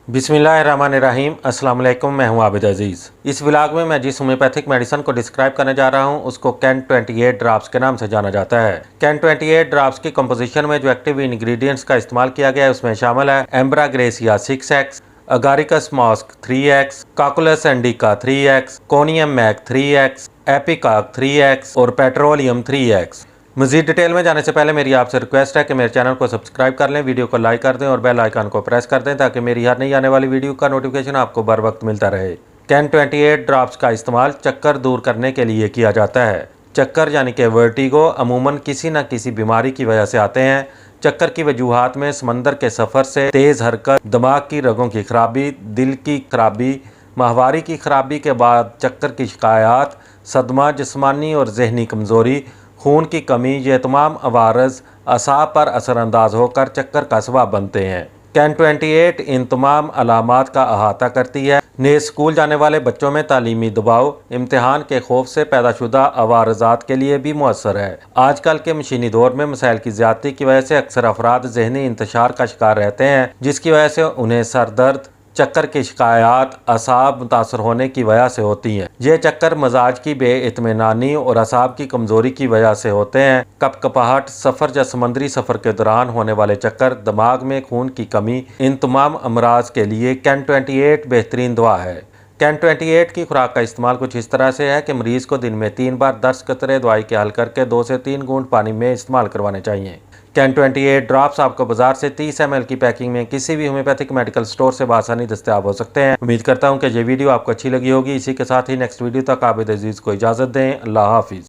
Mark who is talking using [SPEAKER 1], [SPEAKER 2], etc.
[SPEAKER 1] बिस्मिल्लाहिर्रहमानिर्रहीम। अस्सलाम वालेकुम। मैं हूं आबिद अजीज़। इस व्लॉग में मैं जिस होम्योपैथिक मेडिसिन को डिस्क्राइब करने जा रहा हूं उसको कैन 28 ड्रॉप्स के नाम से जाना जाता है। कैन 28 ड्रॉप्स की कंपोजिशन में जो एक्टिव इंग्रेडिएंट्स का इस्तेमाल किया गया है उसमें शामिल है एम्ब्राग्रेसिया 6x, अगारिकस मॉस्क 3x, काकुलस इंडिका 3x, कोनियम मैक 3x, एपिकाक 3x और पेट्रोलियम 3x। मज़ीद डिटेल में जाने से पहले मेरी आपसे रिक्वेस्ट है कि मेरे चैनल को सब्सक्राइब कर लें, वीडियो को लाइक कर दें और बेल आइकन को प्रेस कर दें ताकि मेरी हर नई आने वाली वीडियो का नोटिफिकेशन आपको बर वक्त मिलता रहे। कैन 28 ड्रॉप्स का इस्तेमाल चक्कर दूर करने के लिए किया जाता है। चक्कर यानी कि वर्टिगो अमूमन किसी न किसी बीमारी की वजह से आते हैं। चक्कर की वजूहात में समंदर के सफ़र से तेज़ हरकत, दिमाग की रगों की खराबी, दिल की खराबी, माहवारी की खराबी के बाद चक्कर की शिकायत, सदमा, जिस्मानी और जहनी कमज़ोरी, खून की कमी, ये तमाम अवारज असाब पर असरअंदाज होकर चक्कर का सबब बनते हैं। कैन 28 इन तमाम अलामात का अहाता करती है। नेज़ स्कूल जाने वाले बच्चों में तालीमी दबाव, इम्तिहान के खौफ से पैदाशुदा अवारजात के लिए भी मुअस्सर है। आजकल के मशीनी दौर में मसाइल की ज़्यादती की वजह से अक्सर अफराद जहनी इंतशार का शिकार रहते हैं, जिसकी वजह से उन्हें सर दर्द, चक्कर की शिकायत असाब मुतासर होने की वजह से होती हैं। ये चक्कर मजाज की बेइत्मीनानी और असाब की कमज़ोरी की वजह से होते हैं। कपकपाहट, सफ़र या समंदरी सफ़र के दौरान होने वाले चक्कर, दिमाग में खून की कमी, इन तमाम अमराज के लिए कैन 28 बेहतरीन दवा है। कैन 28 की खुराक का इस्तेमाल कुछ इस तरह से है कि मरीज़ को दिन में 3 बार 10 कतरे दवाई के हल करके 2 से 3 घूंट पानी में इस्तेमाल करवाने चाहिए। कैन 28 ड्रॉप्स आपको बाजार से 30 ml की पैकिंग में किसी भी होम्योपैथिक मेडिकल स्टोर से आसानी दस्तयाब हो सकते हैं। उम्मीद करता हूं कि ये वीडियो आपको अच्छी लगी होगी। इसी के साथ ही नेक्स्ट वीडियो तक आबिद अजीज़ को इजाज़त दें। अल्लाह हाफिज़।